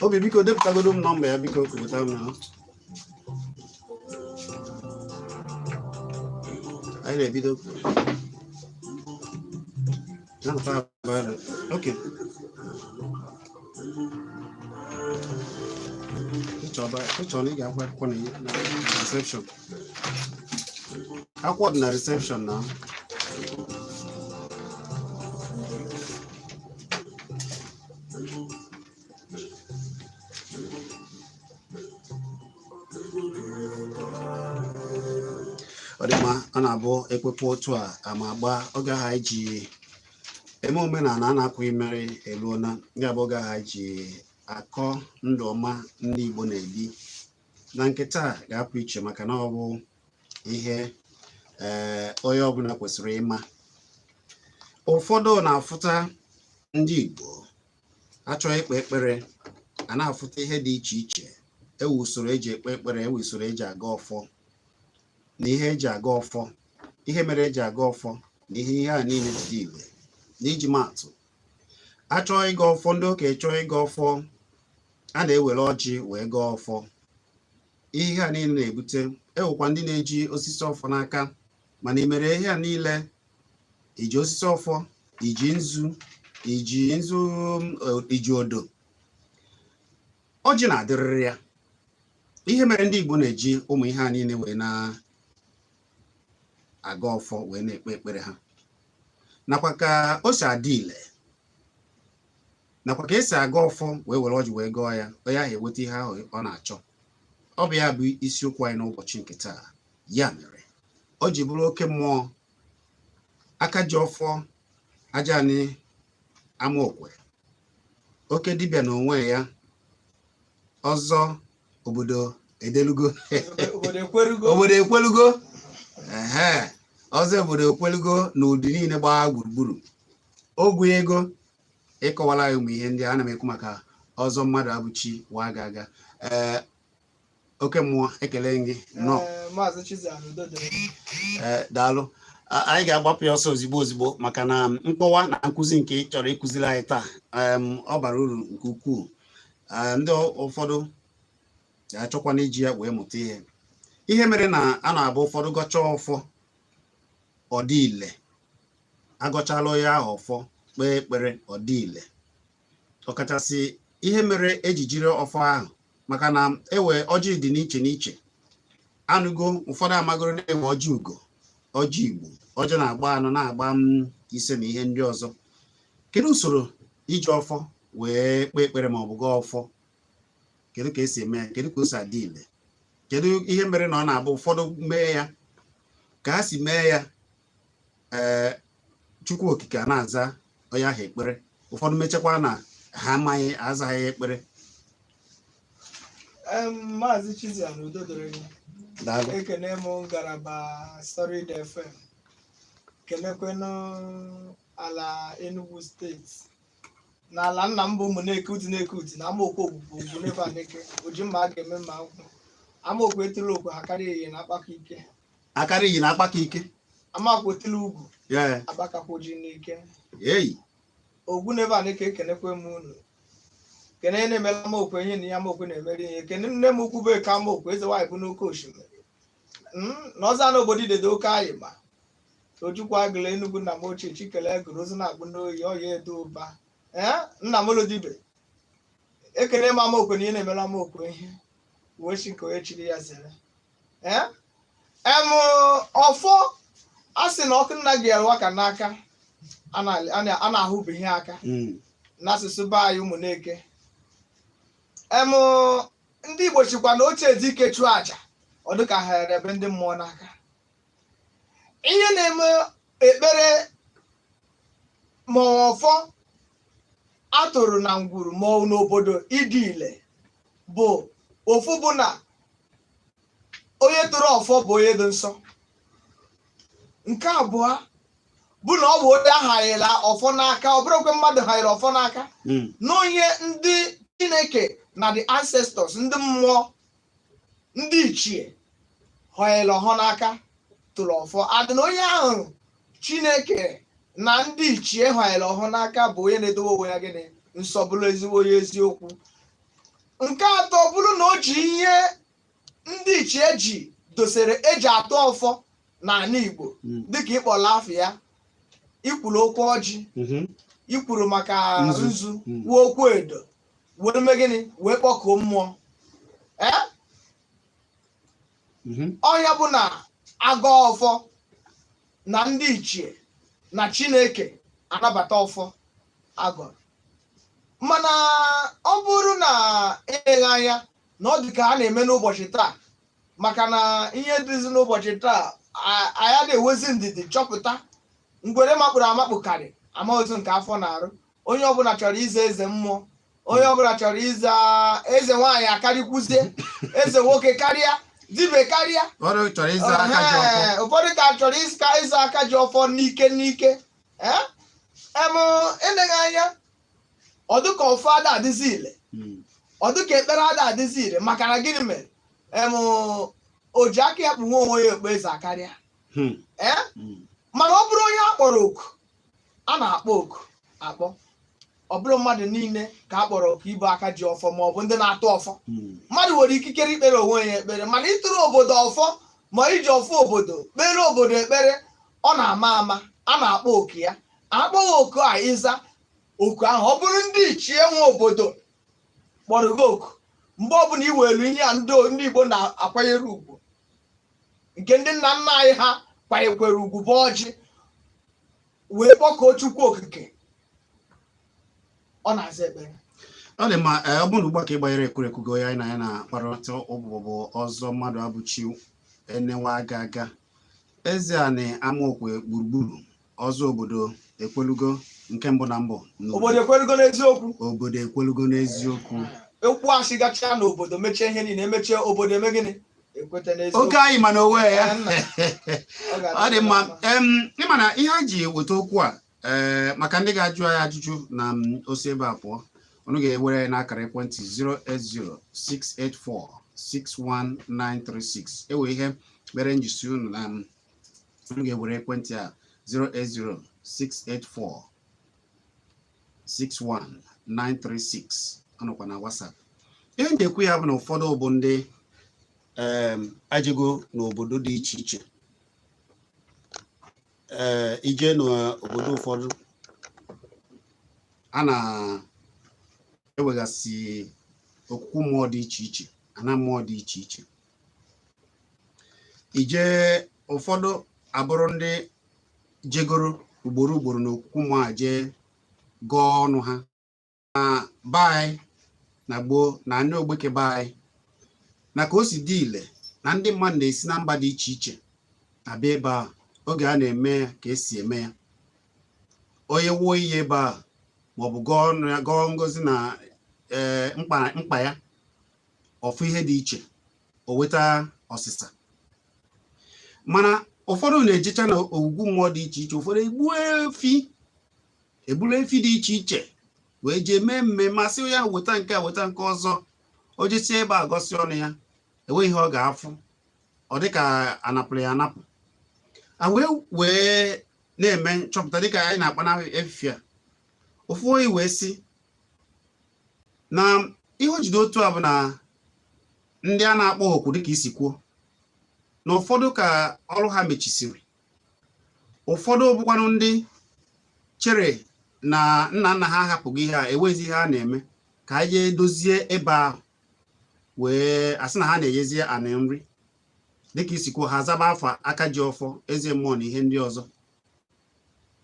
Obi biko depụtagodo m nọmba ya biko kwupụta m na anyị na-ebido okay ịchọrọ ị ga-akwa akwụkwọ na reception akwụkwọ dị na reception na ọ dị mma a na-abụ ekpekwa otu a ama agba oge ha iji eme omenala a na-apụghị mere eluona ndị abụọ oge ha ji akọ ndụ ọma ndị Igbo na-ebi na nkịta ga-apụ iche maka na ọ bụ ihe onye ọbụla kwesịrị ịma. Ụfọdụ na-afụta ndị Igbo achọghị ikpe ekpere a na-afụta ihe dị iche iche ewu usoro eji ekpe ekpere ewu usoro eji aga ọfọ na ihe eji aga ọfọ ihe mere eji aga ọfọ na ihe a niile dị ile na iji maatụ achọghị ịga ọfọ ndị okenye chọọ ịga ọfọ a na-ewere ọjị wee gaa ọfọ ihe a niile na-ebute ewekwa ndị na-eji osisi ọfọ n'aka mana imere ihe a niile iji osisi ọfọ iji odo ọjị na-adịrịrị ya ihe mere ndị Igbo na-eji ụmụ ihe a niile wee na-aga ọfọ wee na-ekpe ekpere ha nakwa ka o si adị ile nakwa ka esi aga ọfọ wee were ọjị wee gọọ ya onye ahụ eweta ihe ahụ ọ na-achọ. Ọ bụ ya bụ isiokwu anyị n'ụbọchị nke taa. Ya mere o ji bụrụ oke mmụọ aka ji ọfọ aja anyị ama okwe oke dibịa na onwe ya ọzọ obodo edelugo obodo ekwelugo ọzọ obodo ekwelugo na ụdị niile gbaa gburugburu ogwe ego ịkọwala ya ụmụ ihe ndị a na m ekwu maka ọzọ mmadụ abụchi wa ga-aga. Oke mmụọ ekele gị nọ Maazị Chizzy daalụ. Anyị ga-agbapụ ya ọsọ ozigbo maka na mkpọwa na nkụzi nke ị chọrọ ịkụziri anyị taa ọ bara uru nke ukwuu. Ndị ụfọdụ ga-achọkwana iji ya wee mụta ihe mere na a na-abụ ụfọdụ gọchaa ọfọ ọ dị ile agọchala onye ahụ ọfọ kpee ekpere ọ dị ile ọkachasị ihe mere eji jiri ọfọ ahụ maka na ewe ọjị dị n'iche n'iche anụgo ụfọdụ amagoro na-ewe ọjị ugo ọjị Igbo ọjị na-agba anụ na-agba ise na ihe ndị ọzọ. Kedu usoro iji ọfọ wee kpee ekpere ma ọ bụ gaa ọfọ? Kedu ka esi eme ya? Kedu ka o si adị ile? Kedu ihe mere na ọ na-abụ ụfọdụ mee ya ka ha si mee ya Chukwu okike a na-aza onye ahụ ekpere ụfọdụ mechakwa na ha amaghị azaghị ekpere? Maazị Chizzy ekene m ngalaba Story FM kenekwenụ ala Enugu steeti n'ala nna m bụ ụmụnekuti na amaokwu ogbugbo Ugwunevaneke oji mma a ga-eme mma nkwụ amaokwu etiri okwu akarị iyi na akpaka ike amakwu etiri ugwu agbakakwa ji n'ike Ugwunevaneke ekenekwe m unu kene na-emela amaokwu ihe na ya amaokwu na-emere ihe kene nne m ukwu bụ eke amaokwu eze nwaanyị bụ n'oke osimiri na ọza n'obodo idede oke anyị ma Ojukwu agụla Enugu nna m ochie Chikele gụrụ ozu na-agbụ n'oyi ọya edo ụba nna m Olodibe ekene m amaokwu na ihe na-emela amaokwu ihe wee chi nke onye chiri ya zere ọfọ a sị na ọkụ nna gị yarụwa ka n'aka a na-ahụbeghị aka n'asụsụ be anyị ụmụneke ndị Igbo chịkwa na ochie dike chụọ aja ọ dịka ha ere ebe ndị mmụọ n'aka. Ihe na-eme ekpere ma ọfọ atụrụ na ngwuru ma n'obodo ịdị ile bụ ofu bụ na onye tụrụ ọfọ bụ onye dị nsọ. Nke abụọ bụ na ọ bụ onye ahanyela ọfọ n'aka ọ bụrụkwa mmadụ hanyere ọfọ n'aka na onye ndị Chineke na the ancestors ndị mmụọ ndị ichie họnyere ọhọ n'aka tụrụ ọfọ adị na onye ahụ Chineke na ndị ichie họnyere ọhọ n'aka bụ onye na-edobe onwe ya gịnị nsọ, bụrụ ezigbo onye eziokwu. Nke atọ bụrụ na o ji ihe ndị ichie dosere eji atụ ọfọ n'ala Igbo dịka ịkpọla afọ ya, ikwuru okwu ọjị, ikwuru maka nzu, kwuo okwu edo, were mee gịnị wee kpọkuo mmụọ. Ọhịa bụ na aga ọfọ na ndị ichie na Chineke anabata ọfọ agọrọ. Mana ọ bụrụ na eleghị anya na ọ dị ka a na-eme n'ụbọchị taa, maka na ihe dịzi n'ụbọchị taa anya na-ewezi ndidi chọpụta ngwere makpụrụ amakpụ karị ama otu nke afọ na-arụ. Onye ọbụla chọrọ ize eze mmụọ, onye ọbụla chọrọ ize eze nwaanyị akarịkwuzie, eze nwoke karịa, dibe karịa, ụfọdụ ka chọrọ ịza aka ji ọfọ n'ike n'ike. Eleghị anya ọdụka ọfọ ada adịzi ile, ọdụka ekpere ada adịzi ile, maka na gịnị mere o ji aka ya kpunwe onwe ya ekpe eze akarịa. Mana ọ bụrụ onye a kpọrọ oku, a na-akpọ oku akpọ, ọ bụrụ mmadụ niile ka a kpọrọ oku ibu aka ji ọfọ maọbụ ndị na-atụ ọfọ. Mmadụ nwere ikikere ikpere onwe ya ekpere, mana ịtụrụ obodo ọfọ ma iji ọfọ obodo kpere obodo ekpere, ọ na-ama ama, a na-akpọ oku ya. Akpọghị oku a ịza oku ahụ, ọ bụrụ ndị ichie nwe obodo kpọrọ gị oku, mgbe ọbụla iwelu ihe a ndị Igbo na-akwanyere ugwu, nke ndị nna nna anyị ha kwanyekwere ugwu bụ ọjị, wee kpọkuo Chukwu okike, ọ na-aza ekpere. Ọ dị ma ọ bụrụ ugbu a ka ị gbanyere ekwurekwu go ya na ya na-akparịta ụbụbụ ọzọ mmadụ abụchi enewa aga aga eze a na amaokwe gburugburu ọzọ obodo ekwelugo nke mbụ na mbụ obodo ekwelugo n'eziokwu, obodo ekwelugo n'eziokwu. Ekwu asị gachaa na obodo mechie ihe niile, emechie obodo eme gịnị ekweta n'eziokwu. Oke anyị mana onwe ya ọ dị mma. Ịma na ihe a ji weta okwu a maka ndị ga-ajụ anyị ajụjụ na osi ebe a pụọ, ọnụ ga-ewere n'akara ekwentị 08068461936. ewe ihe mere njisi unu na ọnụ ga-ewere ekwentị a 08068461936. ọnụkwa na WhatsApp. Ihe m ga-ekwu ya bụ na ụfọdụ bụ ndị ajego n'obodo dị iche iche. Ije n'obodo ụfọdụ a na-ewegasị okwukwu mmụọ dị iche iche, ana mmụọ dị iche iche. Ije ụfọdụ abụrụ ndị jegoro ugboro ugboro na okwukwu mmụọ a jee gọọ ọnụ ha na baị na gboo na ndị ogbeke baị, na ka o si dị ile na ndị mmadụ na-esi na mba dị iche iche abịa ebe a oge a na-eme ya ka esi eme ya. Onye wuo ihe ebe a maọbụ gọọ ngozi na mkpa ya ọfụ ihe dị iche, o weta ọsịsa. Mana ụfọdụ na-ejecha na ogwugwu mmụọ dị iche iche, ụfọdụ egburu efi dị iche iche wee jee mee mmemme, asị ya weta nke a weta nke ọzọ. O jesie ebe a gọsi ọnụ ya, enweghị ihe ọ ga-afụ, ọ dịka anapụrụ ya anapụ. wee na-eme nchọpụta dịka anyị na-akpa na efife a. Ofu onye wee sị na ihe o jide otu a bụ na ndị a na-akpọ okwu dịka isi kwuo na ụfọdụ ka ọrụ ha mechisiri, ụfọdụ bụkwanụ ndị chere na nna nna ha hapụghị ihe a, ewezi ihe a na-eme ka anyị jee dozie ebe ahụ, wee asị na ha na-enyezie anị nri dịka isi kwuo, ha zaba afa aka ji ọfọ, eze mmụọ na ihe ndị ọzọ,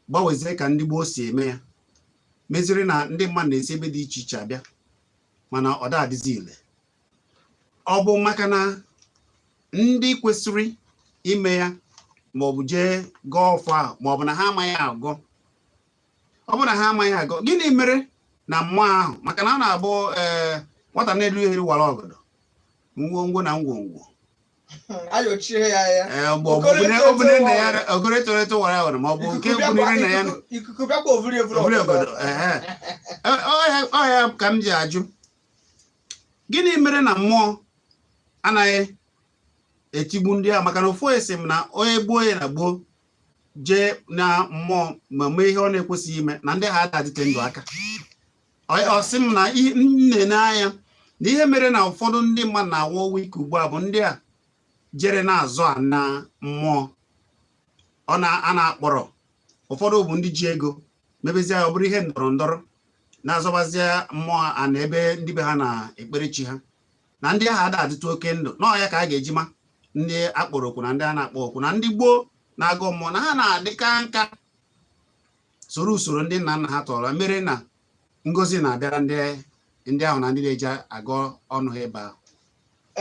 gbanwezie ka ndị gboo si eme ya, meziri na ndị mmadụ na-esi ebe dị iche iche abịa, mana ọ da-adịzi ile. Ọ bụ maka na ndị kwesịrị ime ya maọbụ jee gọọ ọfọ ahụ maọbụ na ha amaghị agọ. Ọ bụ na ha amaghị agọ, gịnị mere na mmụọ ahụ? Maka na a na-abụ nwata na-elu elu wara ọgọdọ, ngwongwo na ngwongwo obere na ya ogoro etoreto wara ọgọdọ maọbụ nke bunire na ya ikuku bịakwa ovuri ọgọdọ. Ọ ya ka m ji ajụ, gịnị mere na mmụọ anaghị etigbu ndị a maka na ofu esi m na onye gbuo ya na gboo jee na mmụọ ma mee ihe ọ na-ekwesịghị ime na ndị ha adadite ndụ aka. Ọ sị m na nne anya na ihe mere na ụfọdụ ndị mmadụ na-awụ ọnwụ ike ugbu a bụ ndị a jere na-azụ a na mmụọ a na-akpọrọ. Ụfọdụ bụ ndị ji ego mebezie ọ bụrụ ihe ndọrọ ndọrọ na-azọbazie mmụọ a na ebe ndị be ha na-ekpere chi ha, na ndị ahụ ada adịtụ oke ndụ. Nọọ ya ka a ga-eji ma ndị akpọrọ okwu na ndị a na-akpọ okwu na ndị gboo na-agụ mmụọ na ha na-adịka nka soro usoro ndị nna nna ha tọrọ mere na ngozi na-abịara ndị ahụ na ndị na-eji agụ ọnụ ha ebe ahụ.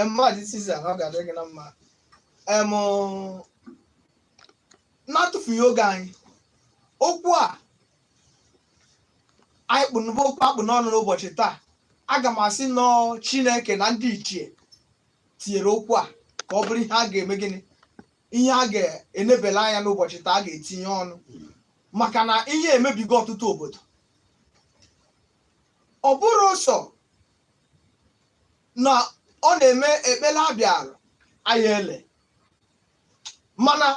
Mmadụ Chizzy ọ ga-adị gị na mma. Na-atụfughị oge anyị, okwu a anyị akpụ n'ọnụ n'ụbọchị taa, aga m asị nọ Chineke na ndị ichie tinyere okwu a ka ọ bụrụ ihe a ga-eme gịnị, ihe a ga-enebela anya n'ụbọchị taa a ga-etinye ọnụ, maka na ihe emebigo ọtụtụ obodo. Ọ bụrụ ụsọ na ọ na-eme ekpere abịara anyị ele, mana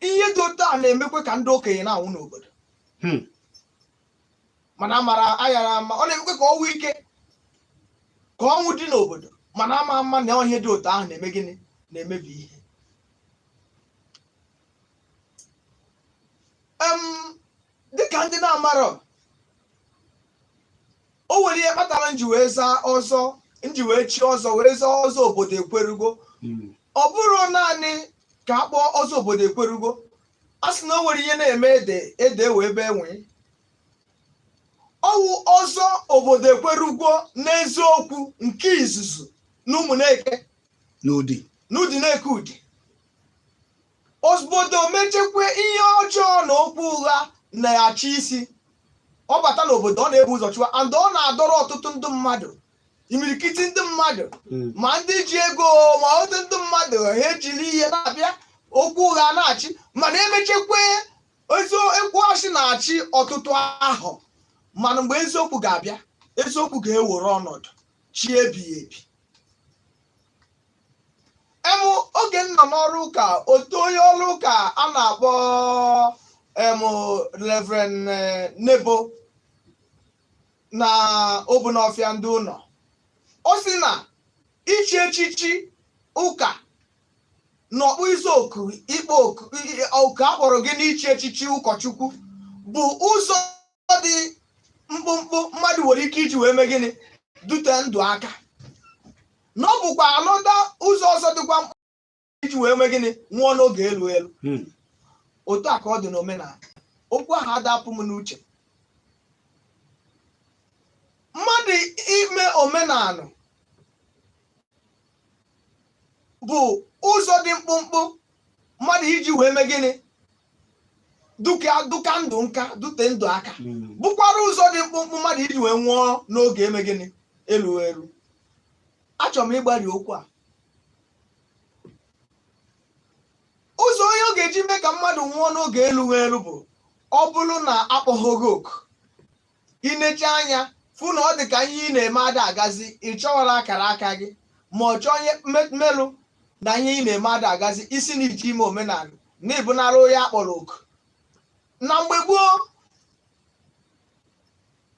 ihe dị otu a na-emekwa ka ndị okenye na-anwụ n'obodo. Mana amara ayara ama ọ na-emekwa ka ọnwụ ike, ka ọnwụ dị n'obodo, mana ama ama na ihe dị otu ahụ na-eme gịnị, na-emebi ihe. Dịka ndị na-amarọ, o nwere ihe kpatara nji wee zaa ọzọ, nji wee chi ọzọ wee zaa ọzọ obodo ekwerugo. Ọ bụrụ naanị ka a kpọọ ọzọ obodo ekwerugo, a sị na o nwere ihe na-eme ede wee ebe enwe. Ọwụ ọzọ obodo ekwerugo n'eziokwu nke izuzu na ụmụneke n'ụdị na-eke ụdị. Obodo mechekwe ihe ọjọọ na okwu ụgha na-achị isi, ọ bata n'obodo ọ na-ebu ụzọ chụwa, and ọ na-adọrọ ọtụtụ ndị mmadụ, imirikiti ndị mmadụ, ma ndị ji ego ma ọtụtụ ndị mmadụ ha ejiri ihe na-abịa okwu ụgha na-achị. Mana emechekwe ekwu asị na-achị ọtụtụ ahụ, mana mgbe eziokwu ga-abịa, eziokwu ga-ewere ọnọdụ chi ebighị ebi. Oge m nọ n'ọrụ ụka, otu onye ọrụ ụka a na-akpọ Reverend Nebo na Obunọfịa ndị ụlọ, ọ sị na ichi echichi ụka na ọkpụ izu oku ikpo oku akpọrọ gị n'ichi echichi ụkọchukwu bụ ụzọ dị mkpụmkpụ mmadụ nwere ike iji wee mee gịnị, dute ndụ aka. Na ọ bụkwa anọda ụzọ ọzọ dịkwa mkpa iji wee mee gịnị, nwụọ n'oge elu elu. Otu a ka ọ dị n'omenala. Okwu ahụ adapụ m n'uche. Mmadụ ime omenala bụ ụzọ dị mkpụmkpụ mmadụ iji wee mee gịnị, duka ndụ nka, dute ndụ aka. Bụkwara ụzọ dị mkpụmkpụ mmadụ iji wee nwụọ n'oge eme gịnị, elu elu. Achọrọ m ịgbari okwu a. Ụzọ onye ọ ga-eji mee ka mmadụ nwụọ n'oge elu elu bụ ọ bụrụ na akpọghị oku, ineche anya fụ na ọ dị ka ihe ị na-eme ada agazi, ị chọwara akara aka gị, ma ọ chọọ ihe mmelụ na ihe ị na-eme ada agazi, isi na iji ime omenala na ịbụnara onye akpọrọ oku. Na mgbe gboo,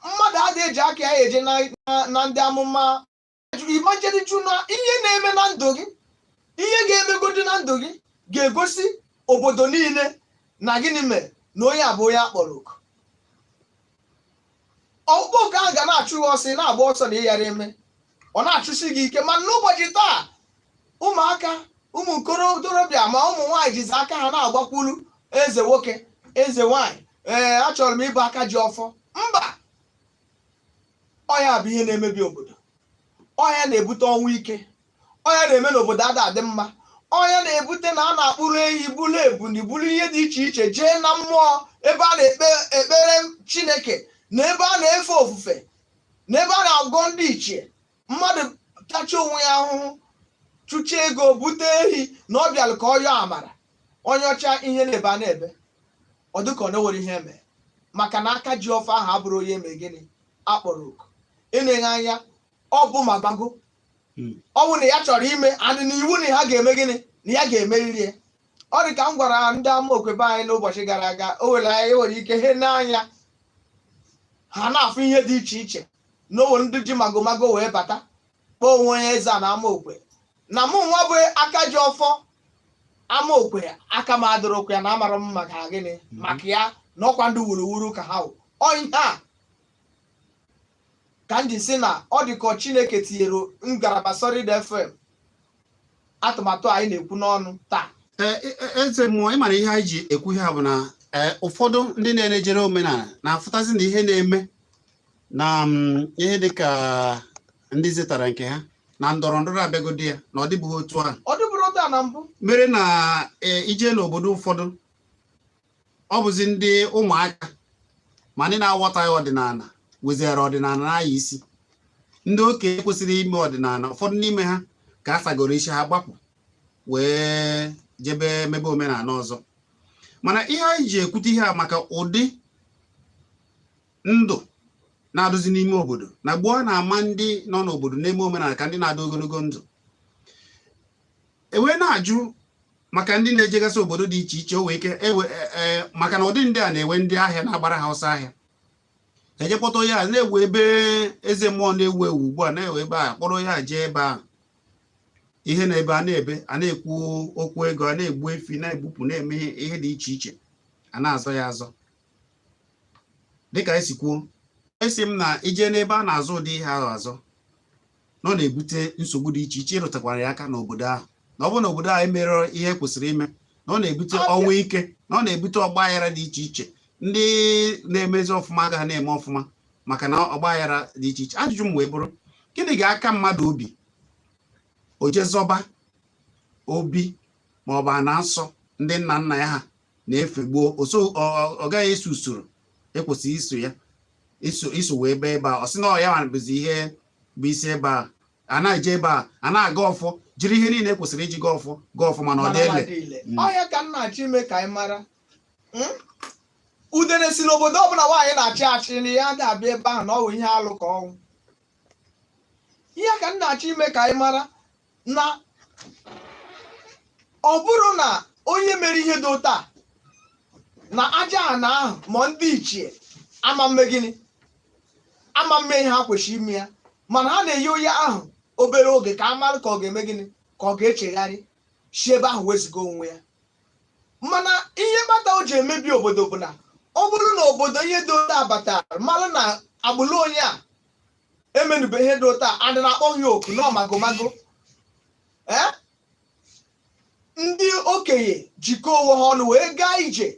mmadụ adịghị eji aka ya eje na ndị amụma imajediju na ihe na-eme na ndụ gị, ihe ga-emegodi na ndụ gị ga-egosi obodo niile na gịnị mere na onye abụ onye akpọrọ oku. Ọkpụkpọ oku ahụ ga na-achụ gị ọsọ, na-agba ọsọ na ịghara eme, ọ na-achụsi gị ike. Ma n'ụbọchị taa, ụmụaka, ụmụ ntorobịa ma ụmụ nwaanyị jizi aka ha na-agbakwulu eze nwoke, eze nwaanyị, achọrọ m ịbụ aka ji ọfọ. Mba, ọya bụ ihe na-emebi obodo. Ọya na-ebute ọnwụ ike, ọya na-eme n'obodo ada adị mma, ọya na-ebute na a na-akpụrụ ehi, bulu ebuni, bulu ihe dị iche iche jee na mmụọ ebe a na-ekpe ekpere Chineke, na ebe a na-efe ofufe, na ebe a na-agọ ndị ichie. Mmadụ tachi onwe ya ahụhụ, chụcha ego, bute ehi na ọ bịara ka ọ yọọ amara, onye ọcha ihe na-ebe a na-ebe, ọ dịka ọ na-ewere ihe eme, maka na aka ji ọfọ ahụ abụrụ onye eme gịnị, akpọrọ oku. Enyeghị anya, ọ bụ ma gbago ọ bụ na ya chọrọ ime adị n'iwu na ha ga-eme gịnị na ya ga-emeriri ya. Ọ dị ka m gwara ndị amaokwe be anyị n'ụbọchị gara aga, o nwere ike he n'anya ha na-afụ ihe dị iche iche n'owe ndị ji magomago wee bata kpọọ onwe onye eze a na amaokwe na mụ nwa bụ aka ji ọfọ amaokwe aka m adịrọkwa ya na amara m maka gịnị maka ya na ọkwa ndị wuruwuru ka ha ihe a ka m ji si na ọ dị ka Chineke tinyere ngalaba Solid FM atụmatụ anyị na-ekwu n'ọnụ taa. Eze mmụọ ịmara ihe anyị ji ekwu ihe a bụ na ụfọdụ ndị na-enejere omenala na-afụtazi na ihe na-eme na ihe dịka ndị zetara nke ha na ndọrọ ndọrọ abịagodi ya na ọ dịbụghị otu ahụ. Ọ dịbụrụ otu a na mbụ mere na ije n'obodo ụfọdụ ọ bụzi ndị ụmụaka ma ndị na-aghọtaghị ọdịnala wezere ọdịnala n'anya isi. Ndị okenye kwesịrị ime ọdịnala ụfọdụ n'ime ha ka a sagoro isi ha gbapụ wee jebe mebe omenala ọzọ. Mana ihe anyị ji ekwute ihe a maka ụdị ndụ na-adụzi n'ime obodo na gboo a na-ama ndị nọ n'obodo na-eme omenala ka ndị na-adụ ogologo ndụ. Ewee na-ajụ maka ndị na-ejegasị obodo dị iche iche o wee ike maka na ụdị ndị a na-ewe ndị ahịa na-agbara ha ọsọ ahịa ejekpọta onye a na-ewu ebe eze mmụọ na-ewu ewu ugbu a na-ewe ebe a kpọrọ onye a jee ebe ahụ ihe na ebe a na-ekwu okwu ego a na-egbu efi na-egbupụ na-eme ihe dị iche iche a na-azọ ya azọ. Dịka esi kwuo esi m na ije n'ebe a na-azụ ụdị ihe ahụ azọ nọ na-ebute nsogbu dị iche iche ịrụtakwara ya aka n'obodo ahụ na ọ bụ na obodo ahụ emere ihe kwesịrị ime na ọ na-ebute ọnwụ ike na ọ na-ebute ọgbaghara dị iche iche. Ndị na-emezi ọfụma agaghị na-eme ọfụma maka na ọgbaghara dị iche iche. Ajụjụ m wee bụrụ gịnị ga-aka mmadụ obi o jezọba obi ma ọ bụ ana nsọ ndị nna nna ya ha na-efe gboo ọ gaghị eso usoro ekwesịghị iso ya iso wee ebe a ọ sị na ọ ya bụzi ihe bụ isi ebe a na-eje ebe a na-aga ọfọ jiri ihe niile kwesịrị iji gaa ọfọ mana ọ dị ele. Ọhịa ka m na-achọ ime ka anyị mara udene si n'obodo ọbụla nwaanyị na-achị achị na ya ga-abịa ebe ahụ na ọ bụ ihe alụ ka ọnwụ. Ihe ka m na-achọ ime ka anyị mara na ọ bụrụ na onye mere ihe dị ụta na aja ana ahụ ma ndị ichie ama mme gịnị ama mme ihe ha kwesịrị ime ya mana ha na-eyi onye ahụ obere oge ka a mara ka ọ ga-eme gịnị ka ọ ga-echegharị si ebe ahụ weziga onwe ya. Mana ihe kpata o ji emebi obodo bụ na ọ bụrụ na obodo ihe dị ụta batara mara na agbụrụ onye a emenube ihe dị ụta adị na-akpọ ya oku na ọmagomago ndị okenye jikọọ onwe ha ọnụ wee gaa ije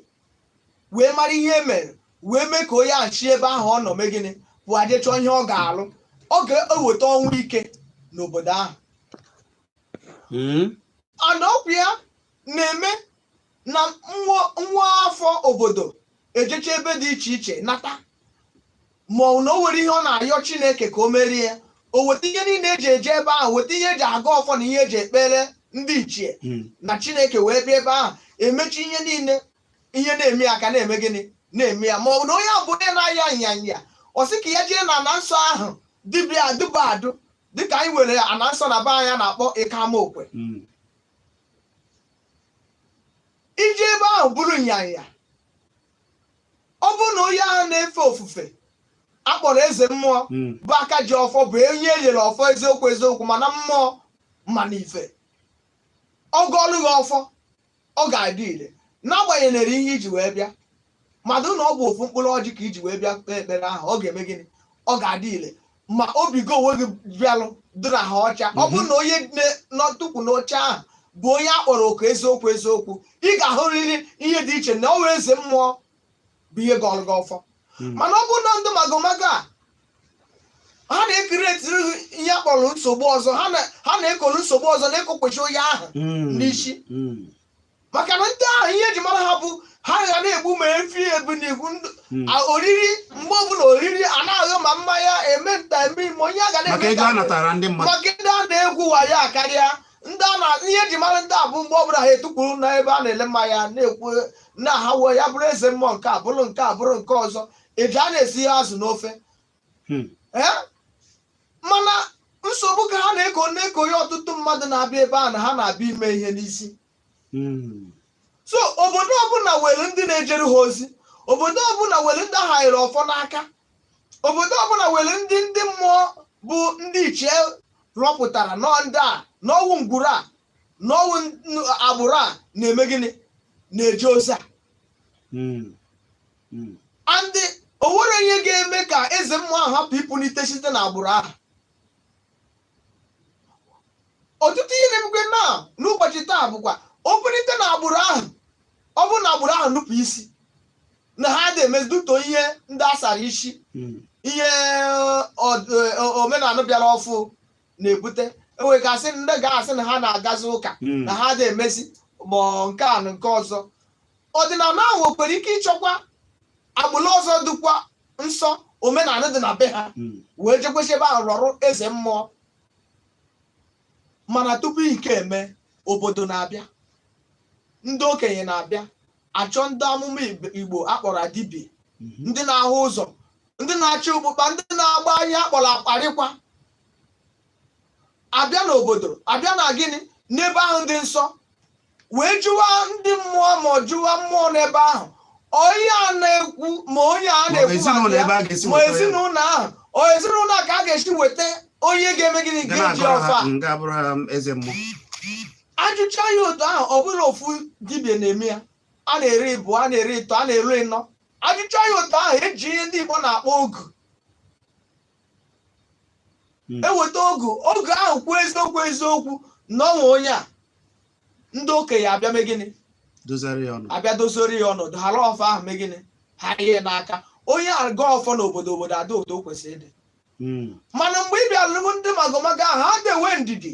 wee mara ihe mere wee mee ka onye ahụ chi ebe ahụ ọ nọ mee gịnị bụ adịchọ ihe ọ ga-alụ ọ ga-eweta ọnwụ ike n'obodo ahụ. Ana ọkwa ya na-eme na nwa afọ obodo ejecha ebe dị iche iche nata ma ọ na o nwere ihe ọ na-ayọ Chineke ka o merie ya o weta ihe niile eji eje ebe ahụ weta ihe eji aga ọfọ na ihe eji ekpere ndị ichie na Chineke wee bịa ebe ahụ emechi ihe niile ihe na-eme ya ka na-eme gịnị na-eme ya ma ọ bụ na onye ọ bụ onye na-aya ịnyanya ọ sị ka ya jee na ana nsọ ahụ dibịa adụba adụ dịka anyị nwere ana nsọ na be anyị na-akpọ ịka amaokwe ije ebe ahụ bụrụ ịnyanya ọ bụrụ na onye ahụ na-efe ofufe akpọrọ eze mmụọ bụ aka ji ọfọ bụ onye enyere ọfọ eziokwu mana mmụọ mana ife ọgụ ọlụ gị ọfọ ọ ga-adị ire n'agbanyeghị ihe iji wee bịa mmadụ na ọ bụ ofu mkpụrụ ọjị ka iji wee bịa kpee ekpere ahụ ọ ga-eme gịnị ọ ga-adị ire ma obi gị onwe gị bịalụ dịra ha ọcha. Ọ bụrụ na onye nọtukwu n'oche ahụ bụ onye akpọrọ oku eziokwu ị ga-ahụrịrị ihe dị iche na ọ wee eze mmụọ bụ ihe gị ọlụ gị ọfọ. Mana ọ bụrụ na ndị magomago a ha na-ekiri etiri ihe akpọrọ nsogbu ọzọ ha na-ekolu nsogbu ọzọ na-ekokwechi onye ahụ n'isi maka na ndị ahụ ihe eji mara ha bụ ha ga na-egbu ma efi ebu n'igwu oriri mgbe ọbụla oriri a na-aghọ ma mmanya eme nta eme ime onye a ga na-eme maka ndị a na-egwu wayo akarịa ndị a na ihe eji mara ndị a bụ mgbe ọbụla ha etukwuru na ebe a na-ele mmanya na-ekwu na ha wee ya bụrụ eze mmụọ nke a bụrụ nke a bụrụ nke ọzọ eji a na-esi ihe azụ n'ofe mana nsogbu ka ha na-eko ya ọtụtụ mmadụ na-abịa ebe a na ha na-abịa ime ihe n'isi. So obodo ọbụla nwere ndị na-ejere ha ozi, obodo ọbụla nwere ndị ahanyere ọfọ n'aka, obodo ọbụla nwere ndị mmụọ bụ ndị ichie rọpụtara ndị a n'ọnwụ ngwuru a n'ọnwụ agbụrụ a na-eme gịnị na-eje ozi a. Andị o nwere ihe ga-eme ka eze mmụọ ahụ hapụ ịpụnite site n'agbụrụ ahụ. Ọtụtụ ihe na-emekwe n'ụbọchị taa bụkwa opụnite n'agbụrụ ahụ, ọ bụ na agbụrụ ahụ nupụ isi na ha ga-emezi duto ihe ndị asara isi, ihe omenala bịara ọfụ na-ebute. Enwegasị ndị ga-asị na ha na-agazi ụka na ha ga-emezi ma nke a na nke ọzọ. Ọdịnala ahụ nwekwara ike ịchọkwa agbụrụ ọzọ dịkwa nsọ omenala dị na be ha wee jekwesị ebe ahụ rọrụ eze mmụọ. Mana tupu ike eme, obodo na-abịa, ndị okenye na-abịa achọ ndị amụma Igbo akpọrọ dibịa, ndị na-ahụ ụzọ, ndị na-achị ụkpụkpa, ndị na-agba ahịa akpọrọ akparịkwa, abịa n'obodo, abịa na gịnị n'ebe ahụ dị nsọ wee jụwa ndị mmụọ ma ọ jụwa mmụọ n'ebe ahụ. Onye a na-ekwu ma onye a na-ekwu ma ezinụlọ ahụ, ezinụlọ a ka a ga-esi weta onye ga-eme gịnị ga-eji ọfa. Ajụcha ya otu ahụ, ọ bụrụ ofu dibịa na-eme ya, a na-ere ịbụ, a na-ere ịtọ, a na-ere ịnọ. Ajụcha ya otu ahụ, eji ihe ndị Igbo na-akpọ ogu. Eweta ogu ahụ kwuo eziokwu n'ọnwa onye a, ndị okenye abịa mee gịnị abịa dozori ya ọnọdụ, ghara ọfa ahụ mee gịnị ha ihe n'aka. Onye aga ọfọ n'obodo ada otu o kwesịrị ịdị. Mana mgbe ị bịara lụrụ ndị magomago ahụ, ha na-enwe ndidi,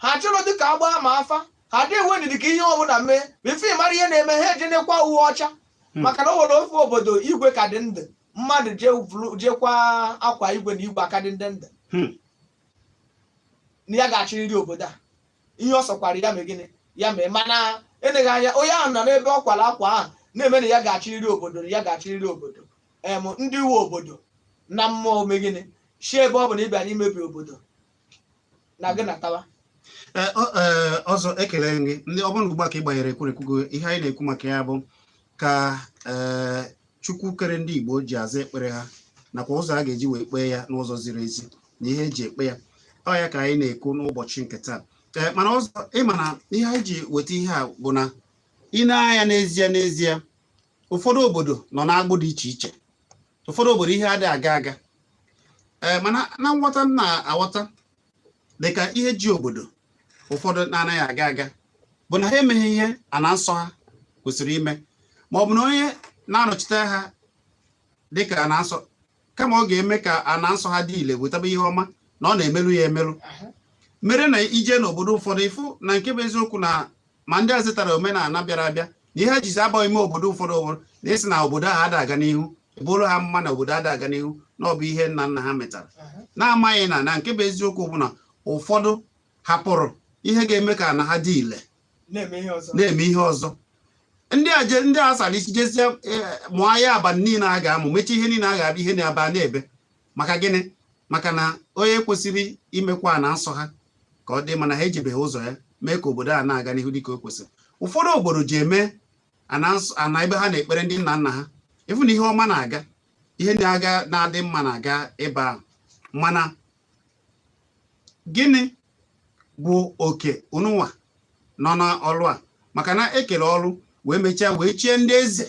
ha chọrọ dịka agba ma afa, ha na-enwe ndidi ka ihe ọbụla mee befe ịmara ihe na-eme. Ha ejenekwa uwe ọcha maka na o nwere ofe obodo igwe ka dị ndụ, mmadụ jekwa akwa igwe na igwe aka dị ndị ndụ na ya ga-achịrịrị obodo a. Ihe ọ sọkwara ya mee gịnị ya mee, mana eleghị anya onye ahụ nọ n'ebe ọ kwara akwa ahụ na-eme na ya ga-achịrịrị obodo, na ya ga-achịrịrị obodo. Ndị uwe obodo na mmụọ mee gịnị shi ebe ọ bụ na ịbịa n'imebi obodo na gị natawa. Ọzọ ekele gị ndị ọbụla ugbu a ka ị gbanyere ekwurekwu. Ihe anyị na-ekwu maka ya bụ ka Chukwu kere ndị Igbo ji aza ekpere ha nakwa ụzọ a ga-eji wee kpee ya n'ụzọ ziri ezi na ihe eji ekpe ya. Ọ ya ka anyị na-ekwu n'ụbọchị nke taa. Mana ọzọ ịma na ihe anyị ji weta ihe a bụ na ị na-anya n'ezie ụfọdụ obodo nọ n'agbụ dị iche iche, ụfọdụ obodo ihe adịghị aga mana na nghọta m na-aghọta dịka ihe ji obodo ụfọdụ na-anaghị aga bụ na ha emeghị ihe ana nsọ ha kwesịrị ime, ma ọ bụ na onye na-anọchite ha dịka ana nsọ kama ọ ga-eme ka ana nsọ ha dị ile wetaba ihe ọma na ọ na-emerụ ya emerụ. Mere na ije n'obodo ụfọdụ ịfụ na nke bụ eziokwu na ma ndị a zụtara omenala bịara abịa na ihe jizi agba ime obodo ụfọdụ na esi na obodo ahụ ada aga n'ihu, bụrụ ha mma na obodo ada aga n'ihu, na ọ bụ ihe nna nna ha metara na-amaghị na nke bụ eziokwu bụ na ụfọdụ hapụrụ ihe ga-eme ka na ha dị ile na-eme ihe ọzọ. Ndị a sara isi jezie mụọ ya abalị niile a ga-amụ, mechaa ihe niile a ga-abịa ihe na-aba na-ebe. Maka gịnị? Maka na onye kwesịrị imekwa na nsọ ha ka ọ dị, mana ha ejibeghị ụzọ ya mee ka obodo a na-aga n'ihu dịka o kwesịrị. Ụfọdụ obodo ji eme ana ebe ha na-ekpere ndị nna nna ha, ịfụ na ihe ọma na-aga, ihe na-aga na-adị mma na-aga ebe ahụ. Mana gịnị bụ oke ununwa nọ n'ọrụ a? Maka na ekele ọrụ wee mechaa wee chie ndị eze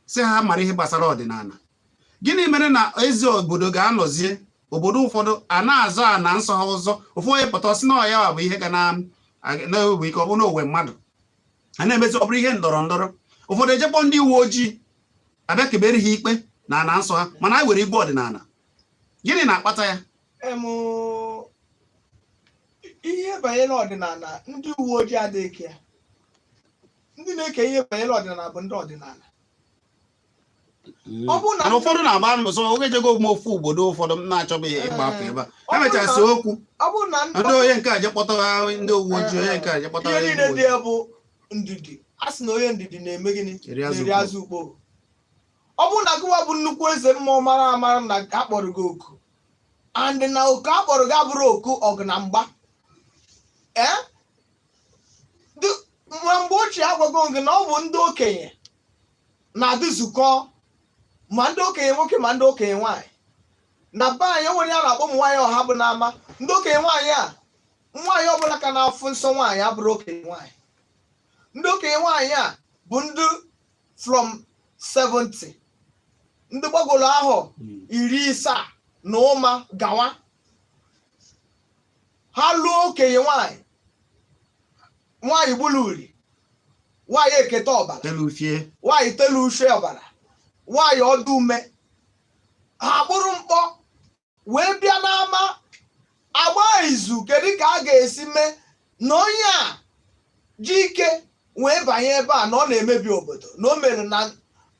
si ha mara ihe gbasara ọdịnala. Gịnị mere na eze obodo ga-anọzie obodo ụfọdụ a na-azọ a na nsọ ha ụzọ, ụfọdụ pụta sị na ya bụ ihe ga na-ewe ike ọ bụ na owe mmadụ a na-emezi ọ bụrụ ihe ndọrọ ndọrọ. Ụfọdụ ejekpọ ndị uwe ojii abịa kebere ha ikpe na ana nsọ ha, mana anyị were igwe ọdịnala. Gịnị na-akpata ya? Ihe banyere ọdịnala ndị uwe ojii adịghị ya. Ndị na-eke ihe banyere ọdịnala bụ ndị ọdịnala. Ụfọdụ na-agba mbọsọ oge jego m ofu obodo ụfọdụ m na-achọbeghị ịgba afọ ebe a emechasị okwu ndị onye nke a je kpọtara ndị uwe ojii, onye nke a je kpọtara ihe niile dị ya bụ ndidi. A sị na onye ndidi na-eme gịnị? Na-eri azụ ukpo. Ọ bụrụ na gịwa bụ nnukwu eze mmụọ mara amara na akpọrọ gị oku, and na oku akpọrọ ga bụrụ oku ọgụ na mgba mgbe ochie agwago gị na ọ bụ ndị okenye na-adị zukọ ma ndị okenye nwoke ma ndị okenye nwaanyị na be anyị nwere ya na-akpọ ụmụ nwaanyị ọha bụ n'ama ndị okenye nwaanyị a nwaanyị ọbụla ka na-afụ nsọ nwaanyị abụrụ okenye nwaanyị ndị okenye nwaanyị a bụ ndị from 70 ndị gbagolo ahụ 70 na ụma gawa ha lụọ okenye nwaanyị nwaanyị gbulu uri nwaanyị eketa ọbara nwaanyị telu uche ọbara nwaanyị ọdụ ume ha kpụrụ mkpọ wee bịa n'ama agba izu kedu ka a ga-esi mee na onye a ji ike wee banye ebe a na ọ na-emebi obodo na o mere na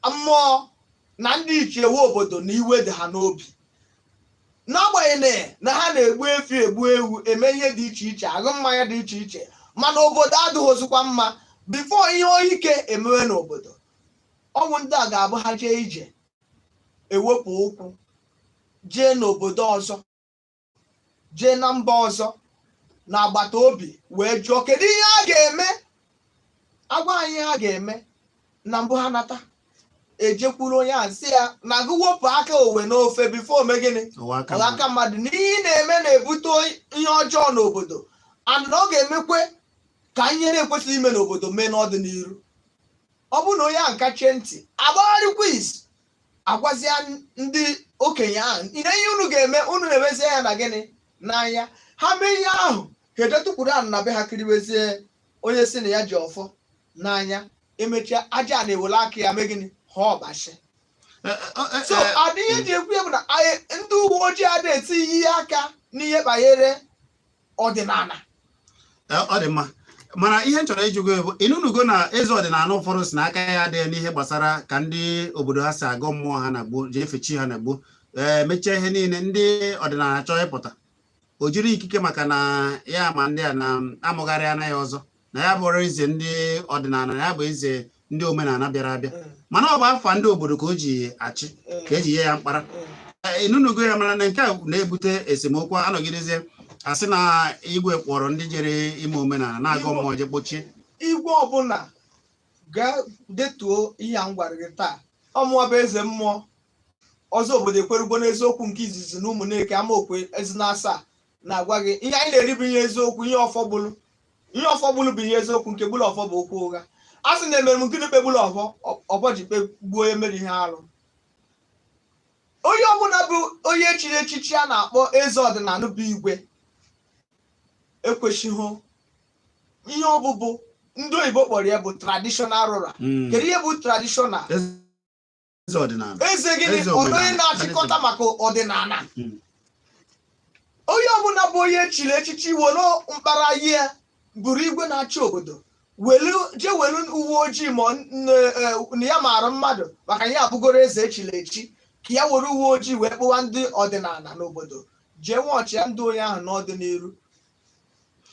mmụọ na ndị ichiewe obodo na iwe dị ha n'obi n'agbanyeghị na ha na-egbu efi egbu ewu eme ihe dị iche iche aṅụ mmanya dị iche iche mana obodo adịghịzikwa mma bifo ihe oike emewe n'obodo ọnwụ ndị a ga-abụ ha jee ije ewepụ ụkwụ jee n'obodo ọzọ jee na mba ọzọ na agbata obi wee jụọ kedu ihe a ga-eme agwa anyị ha ga-eme na mbụ ha nata ejekwuru onye a sị ya na gị wepụ aka owe n'ofe bifo ome gịnị aka mmadụ n'ihe na-eme na-ebute ihe ọjọọ n'obodo and na ọ ga-emekwe ka ihe na-ekwesịghị ime n'obodo mee n'ọdịnihu ọ bụrụ na onye a nkachie ntị agbagharịkwa izu agwazia ndị okenye ahụ ihe unu ga-eme unu na-emezie ya na gịnị n'anya ha mee ihe ahụ ha edetụkwuru anụ na be ha kiriwezie onye si na ya ji ọfọ n'anya emechaa aja na-ewere aka ya mee gịnị ha ọbashi so adịghị eji ekwu ya bụ na ndị uwe ojii adịghị etinye ihe aka n'ihe banyere ọdịnala ọ dị mma mana ihe m chọrọ ịjụgo bụ ịnụnugo na eze ọdịnala ụfọdụ si n'aka ya adịghị n'ihe gbasara ka ndị obodo ha si agọ mmụọ ha na gboo ji efe chi ha na gboo mechaa ihe niile ndị ọdịnala chọọ ịpụta o jiri ikike maka na ya ma ndị a na-amụgharị anaghị ọzọ na ya bụrụ eze ndị ọdịnala na ya bụ eze ndị omenala bịara abịa mana ọ bụ afa ndị obodo ka o ji achị ka eji nye ya mkpara ịnụnugo ya mara na nke a na-ebute esemokwu anọgidezie asị na igwe kpọrọ ndị jere ime omenala na-agọ mmụọ je kpochie igwe ọbụla ga-detuo ihe a m gwara gị taa ọmụọ bụ eze mmụọ ọzọ obodo ekwerugo n'eziokwu nke izizi na ụmụneke amaokwe ezi na asaa na-agwa gị ihe anyị na-eri bụ ihe eziokwu ihe ọfọgbulu bụ ihe eziokwu nke gbulu ọfọ bụ okwu ụgha a sị na emere m nkiri kpegbulu ọfọ ji kpegbuo onye mere ihe arụ onye ọbụla bụ onye echiri echichi a na-akpọ eze ọdịnala bụ igwe ekwesịghị ihe ọbụbụ ndị oyibo kpọrọ ya bụ traditional ruler kedu ihe bụ traditional eze gịnị onye na-achịkọta maka ọdịnala onye ọbụla bụ onye echiri echichi were mkpara ihe buru igwe na-achị obodo jee welu uwe ojii ma na ya maara mmadụ maka ya abụgoro eze echiri echi ka ya were uwe ojii wee kpụwa ndị ọdịnala n'obodo jee nwọchị ya ndị onye ahụ n'ọdịnihu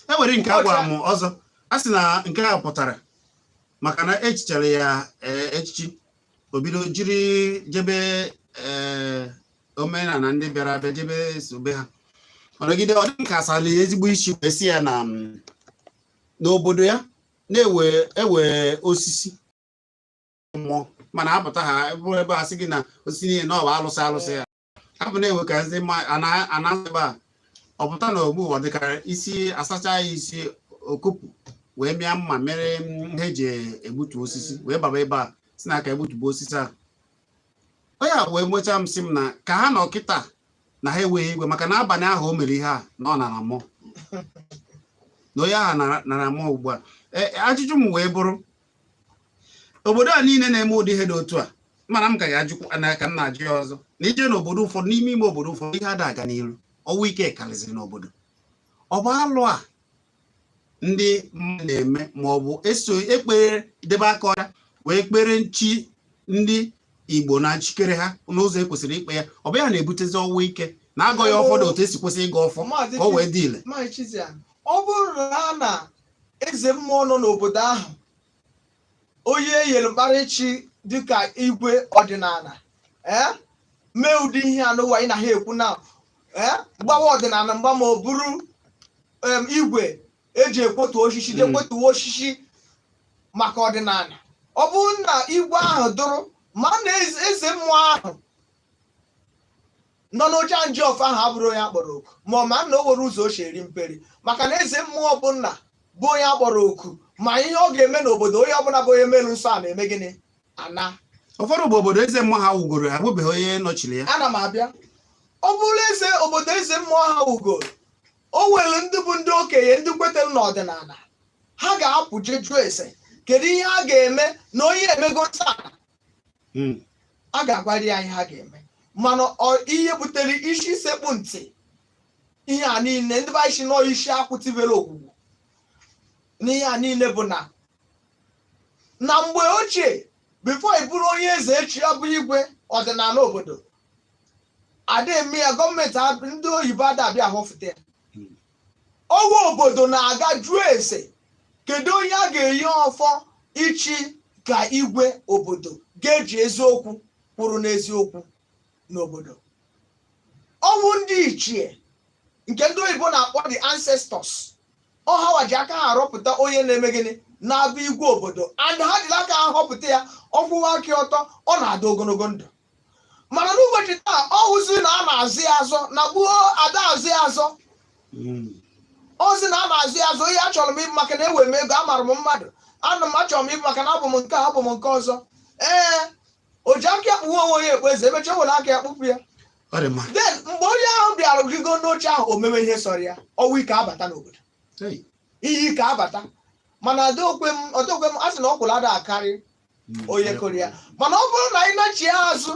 e nwere nke a gwara m ọzọ a sị na nke a pụtara maka na echichara ya echichi obido jiri jebe omenala ndị bịara abịa jebe sobe ha ọnọgide ọ dị nka asala ezigbo isi wee si ya na n'obodo ya na-ewe osisi mmụọ mana apụta ha bụrụ ebe a sị gị na osisi niile na ọ bụ alụsị ya hapụ na-ewe ka ndị ana ebe a ọpụta na ogbu ụwa dịkara isi asacha ya isi okupụ wee mịa mma mere ihe eji egbutu osisi wee baba ebe a si na aka egbutubu osisi a onye a wee nweta m sị m na ka ha nọ kịta na ha enweghị igwe maka na abalị ahụ o mere ihe a na ọ nara mmụọ na onye ahụ nara mmụọ ugbu a ajụjụ m wee bụrụ obodo a niile na-eme ụdị ihe dị otu a mana m ka ya ajụkwa na ka m na-ajụ ya ọzọ na ije n'obodo ụfọdụ n'ime ime obodo ụfọdụ ihe ada aga n'iru ọnwụ ike karịzịrị n'obodo ọ bụ alụ a ndị mmadụ na-eme ma ọ bụ eso ekpere debe aka ọcha wee kpere nchi ndị Igbo na nchikere ha n'ụzọ ekwesịrị ikpe ya ọ bụ ya na-ebutezi ọnwụ ike na-agọ ya ọfọdụ otu esi kwesị ịga ọfọ ka o wee dị ile ọ bụrụ na na eze mmụọ nọ n'obodo ahụ onye enyere mkparịchi dịka igwe ọdịnala mee ụdị ihe anụwa ị na ha ekwu na mgbawa ọdịnala mgba ma ọ bụrụ igwe eji ekwotu osisi je kwetuo osisi maka ọdịnala. Ọ bụrụ na igwe ahụ dụrụ ma na eze mmụọ ahụ nọ n'oche nji ọfọ ahụ abụrụ onye akpọrọ oku ma ọ ma na o were ụzọ oche eri mperi maka na eze mmụọ bụ nna bụ onye akpọrọ oku ma ihe ọ ga-eme n'obodo onye ọbụla bụ onye melu nsọ a na-eme gịnị ana. Ụfọdụ bụ obodo eze mmụọ ha wugoro abụbeghị onye nọchiri ya. Ana m abịa. Ọ bụrụ obodo eze mmụọ ha wugoro o nwere ndị bụ ndị okenye ndị kwetere n'ọdịnala ha ga-apụ je jụọ ese kedu ihe a ga-eme na onye emego nsọ ala. A ga-agwari ya ihe ha ga-eme mana ihe butere isi sekpu ntị ihe a niile ndị ba isi nọ isi akwụtibere ogbugbu n'ihe a niile bụ na mgbe ochie bifo ị bụrụ onye eze echi ọ bụ igwe ọdịnala obodo ada eme ya gọọmenti ndị oyibo adabịa ahụfụta ya. Ọgwụ obodo na-aga jụọ ese kedu onye a ga-eyi ọfọ ichi ka igwe obodo ga-eji eziokwu kwuru n'eziokwu n'obodo. Ọnwụ ndị ichie nke ndị oyibo na-akpọ the ancestors ọhawaji aka ha arọpụta onye na-eme gịnị na-abụ igwe obodo and ha jiri aka ha họpụta ya ọkwụwa aka ọtọ ọ na-adị ogologo ndụ. Mana n'ụbọchị taa ọ hụzi na a na-azị azọ na gbuo ada azị azọ ozi na a na-azị azọ ihe achọrọ m ịbụ maka na ewe m ego amara m mmadụ ana m achọrọ m ịbụ maka na abụ m nke a abụ m nke ọzọ. O ji aka akpụwe onwe onye ekpe eze emecha were aka ya kpụpụ ya. Then mgbe onye ahụ bịara gigo n'oche ahụ o mewe ihe sọrọ ya ọnwụ ike abata n'obodo ihe ike abata mana ọdọkwe m a sị na ọkwụla ada akarị onye kụrụ ya. Mana ọ bụrụ na anyị nachie azụ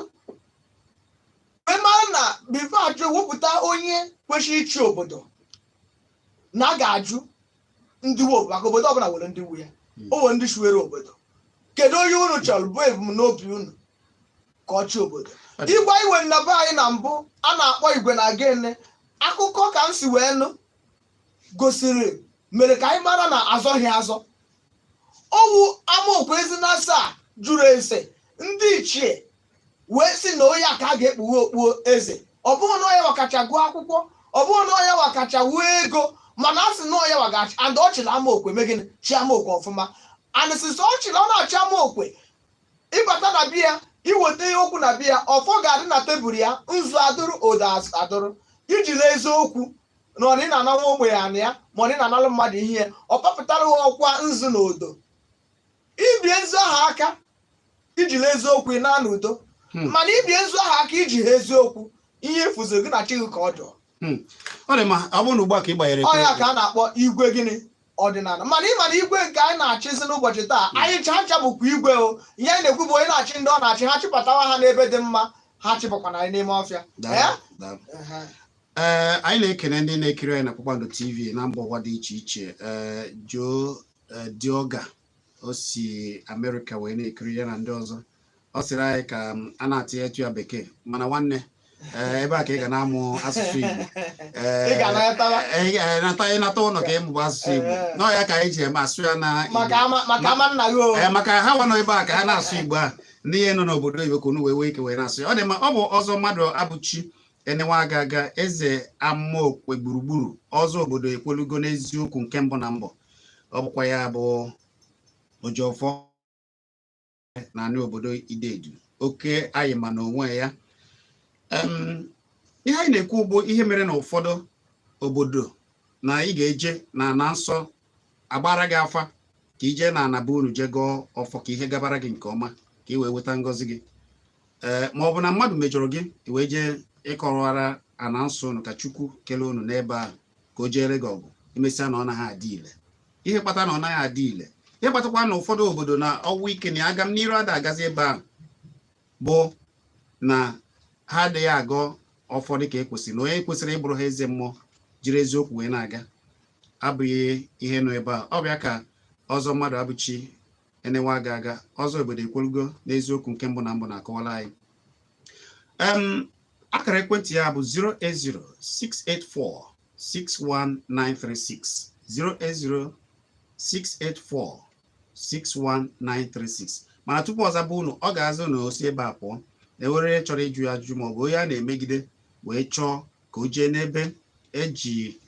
wee mara na bifo ajụ wepụta onye kwesịrị ichi obodo na a ga-ajụ ndị wo maka obodo ọbụla nwere ndị wu ya o nwere ndị shiwere obodo kedu onye unu chọrọ bụ ebumnobi unu ka ọ chi obodo. Igwe iwe nnaba anyị na mbụ a na-akpọ igwe na gene akụkọ ka m si wee nụ gosiri mere ka anyị mara na azọghị azọ. Owu amaokwu ezi na asaa jụrụ ese ndị ichie wee sị na onye aka a ga-ekpughe okpuo eze ọ bụghị na onye wakacha gụọ akwụkwọ ọ bụghị na onye wakacha wuo ego mana a sị na onye wagachi and ọ chịrị amaokwe megịnị chi amaokwe ọfụma anịsịsị ọ chịrị ọ na-achị amaokwe ịbata na biya iweta ihe okwu na biya ọfọ ga-adị na tebụl ya nzu adụrụ odo adụrụ iji lee eziokwu na ọ na ananwa ogbe ya na ya ma ọ na analụ mmadụ ihe ọ papụtara ha ọkwa nzu na odo ibie nzu ahụ aka iji lee eziokwu ị na n'udo mana ibie nzu ahụ aka iji ha eziokwu ihe fụziri gị na chi gị ka ọ jọọ. Ọ dị ma ọ bụrụ na ugbu a ka ị gbanyere ọya ka a na-akpọ igwe gịnị ọdịnala mana ịma na igwe nke anyị na-achịzi n'ụbọchị taa anyị chacha bụkwa igwe o ihe anyị na-ekwu bụ onye na-achị ndị ọ na-achị ha chịpụtawa ha n'ebe dị mma ha chịpụkwana anyị n'ime ọfịa. Anyị na-ekene ndị na-ekiri anyị na Kpakpando TV na mba ụwa dị iche iche. Joe Dioga o si Amerịka wee na-ekiri ya na ndị ọzọ ọ sịrị anyị ka a na-atịnye etu ya bekee mana nwanne ebe a ka ị ga na-amụ asụsụ Igbo ịnata ụlọ ka ịmụbụ asụsụ Igbo nọ ya ka anyị ji eme asụ ya na maka ha nwa nọ ebe a ka ha na-asụ Igbo a ndị ihe nọ n'obodo Igbo ka unu wee ike wee na-asụ ya. Ọ dị ma ọ bụ ọzọ mmadụ abụchi enewa aga eze amaokwe gburugburu ọzọ obodo ekwelugo n'eziokwu nke mbụ na mbụ ọ bụkwa ya bụ Ojofọ na anị obodo Idedu oke anyị ma na onwe ya. Ihe anyị na-ekwu bụ ihe mere na ụfọdụ obodo na ị ga-eje na ana nsọ agbara gị afa ka ije na ana bụ unu je gọọ ọfọ ka ihe gabara gị nke ọma ka ị wee weta ngọzi gị ma ọ bụ na mmadụ mejọrọ gị i wee jee ịkọrọara ana nsọ unu ka Chukwu kelee unu n'ebe a ka o jeere gị ọgụ imesịa na ọ naghị adị ile. Ihe kpata na ọ naghị adị ile ihe kpatakwa na ụfọdụ obodo na ọnwụ ike na aga m n'iru ada agazi ebe ahụ bụ na ha adịghị agọ ọfọ dịka ekwesịrị na onye kwesịrị ịbụrụ ha eze mmụọ jiri eziokwu wee na-aga abụghị ihe nọ ebe a. Ọ bịa ka ọzọ mmadụ abụchi enewa aga ọzọ obodo ekwelugo n'eziokwu nke mbụ na mbụ na-akọwara anyị. Akara ekwentị ya bụ 08068461936 08068461936 mana tupu ọza bụ unu ọ ga-azụ na osi ebe a pụọ ewere chọrọ ịjụ ya ajụjụ maọbụ onye a na-emegide wee chọọ ka o jee n'ebe eji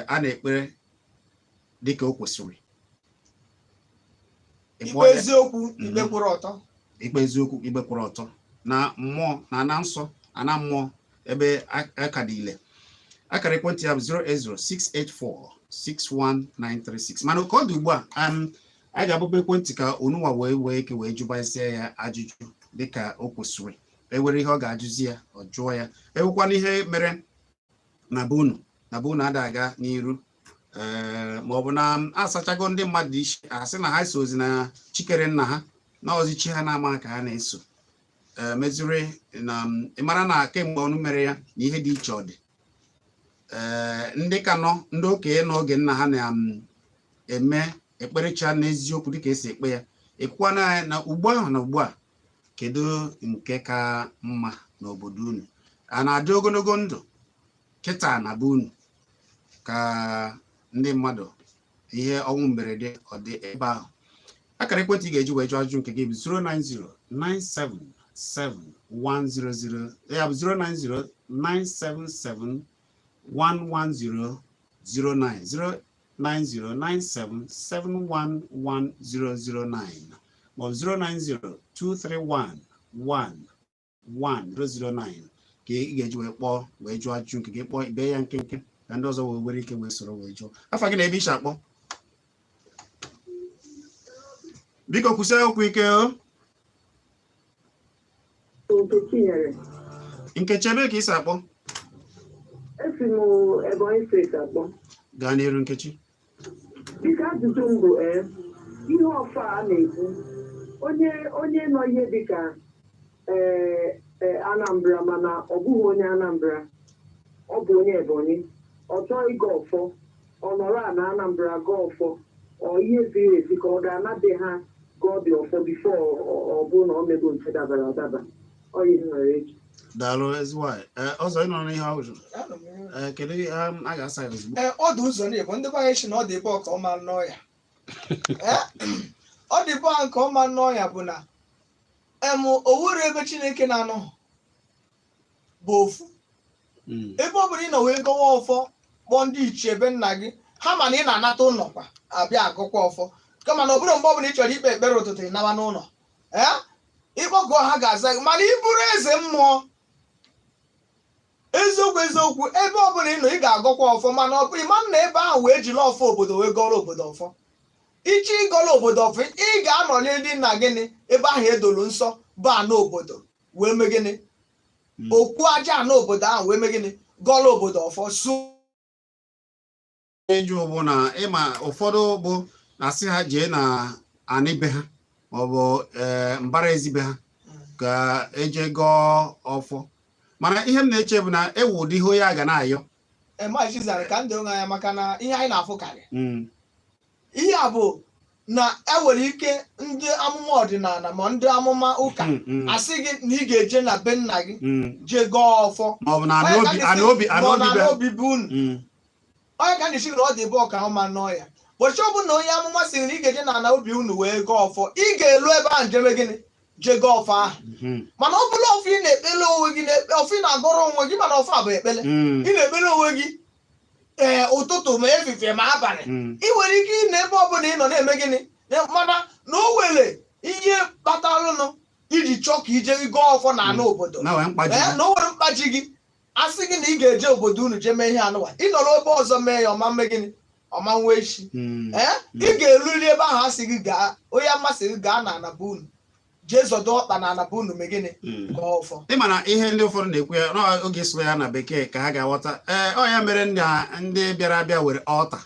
a na-ekpere dịka o kwesịrị. ikpe eziokwu ikpe kwụrụ ọtọ. Ikpe eziokwu ikpe kwụrụ ọtọ na mmụọ na ana nsọ ana mmụọ ebe aka dị ile. Akara ekwentị ya bụ 08068461936. Mana ka ọ dị ugbu a a ga-abụba ekwentị ka onunwa wee ike wee jụbazie ya ajụjụ dịka o kwesịrị. Ewere ihe ọ ga-ajụzi ya ọ jụọ ya. Ewekwana ihe mere na be unu ada aga n'iru ma ọ bụ na asachago ndị mmadụ dị iche asị na ha sozi na chikere nna ha na ọzichi ha na-ama ka ha na-eso meziri na ịmara na kemgbe ọnụ mere ya na ihe dị iche ọ dị. Ndị ka nọ ndị okenye n'oge nna ha na-eme ekperecha n'eziokwu dịka esi ekpe ya ekwukwana na ugbu ahụ na ugbu a kedu nke ka mma n'obodo unu a na-adị ogologo ndụ kịta na be unu ka ndị mmadụ ihe ọnwụ mberede ọ dị ebe ahụ. Akara ekwentị ị ga-eji wee jụọ ajụjụ nke gị bụ 090977100 ya bụ 09097711009 09097711009 maọbụ 09023111009 ka ị ga-eji wee kpọọ wee jụọ ajụjụ nke gị kpọọ ibe ya nkenke ka ndị ọzọ wee were ike wee soro wee jụọ. Afa gị na ebe iche akpọ biko kwụsị okwu ike o. Nkechi ebe ka isi akpọ? Esi m Ebonyi steeti akpọ. Gaa n'iru Nkechi. Dịka ajụjụ m bụ ihe ọfa a na-ekwu onye nọ ihe dịka Anambra mana ọ bụghị onye Anambra ọ bụ onye Ebonyi ọ chọọ ịga ọfọ ọ nọrọ a na Anambra gaa ọfọ ọ ihe ziri ezi ka ọ ga-anabe ha gụọ dị ọfọ bifo ọ bụ na ọ mego nke dabara adaba ọ ihe nwere echi. Daalụ ezigbo ọzọ ịnọ n'ihe ahụ kedu a ga-asa ya ozugbo. Ọdụ ụzọ n'Igbo ndị be anyị si na ọ dị ebe ọka ọma n'ọya ọ dị ebe nke ọma n'ọya bụ na owuru ebe Chineke na-anọ bụ ofu ebe ọ bụla ị nọ wee gọwa ọfọ kpọọ ndị ichie ebe nna gị ha ma na ị na-anata ụlọkwa abịa agụkwa ọfọ kama na ọ bụrụ mgbe ọ bụla ị chọrọ ikpe ekpere ụtụtụ ị naba n'ụlọ ịkpọgọ ha ga-aza gị mana ị bụrụ eze mmụọ eziokwu ebe ọ bụla ị nọ ị ga-agọkwa ọfọ mana ọ bụrụ ịma na ebe ahụ wee jiri ọfọ obodo wee gọrọ obodo ọfọ ichi ịgọrọ obodo ọfọ ị ga-anọ n'ndị nna gịnị ebe ahụ edoro nsọ bụ anọ obodo wee mee gịnị okwu aja anọ obodo ahụ wee mee gịnị gọrọ obodo ọfọ su ịjụ bụ na ịma ụfọdụ bụ na-asị ha jee na anị be ha maọbụ mbara ezibe ha ka eje gọọ ọfọ mana ihe m na-eche bụ na ewu ụdị ihe onye a ga na-ayọ Chizzy ka ndị onwe ya maka na ihe anyị na-afụkarị ihe a bụ na enwere ike ndị amụma ọdịnala ma ndị amụma ụka asị gị na ị ga-eje na be nna gị jee gọọ ọfọ maọbụ na obi bụ unu onye ka ndị chigoro ọ dị ebe ọka ọma n'ọya ụbọchị ọ bụrụ na onye amụma sịrị na ị ga-eje na ana obi unu wee gọọ ọfọ ị ga-elu ebe ahụ jeme gịnị jee gọọ ọfọ ahụ mana ọ bụla ọfọ ị na-ekpele onwe gị ọfọ ị na-agọrọ onwe gị mana ọfọ a bụ ekpele ị na-ekpele onwe gị ụtụtụ ma efifie ma abalị ị nwere ike ị na ebe ọ bụla ị nọ na-eme gịnị mana na o were ihe kpatalụnụ iji chọọ ka ije gọọ ọfọ na ana obodo na o nwere mkpaji gị asị gị na ị ga-eje obodo unu jee mee ihe anụwa ị nọrọ ebe ọzọ mee ya ọma mme gịnị ọma nwa echi ị ga-eruri ebe ahụ asị gị gaa onye amasị gị gaa na anaba unu jee zọdo ọkpa na anaba unu mee gịnị gọọ ọfọ. Ị ma na ihe ndị ụfọdụ na-ekwu ya n'oge sụrụ ya na bekee ka ha ga-aghọta ọ ya mere ndị bịara abịa were ọta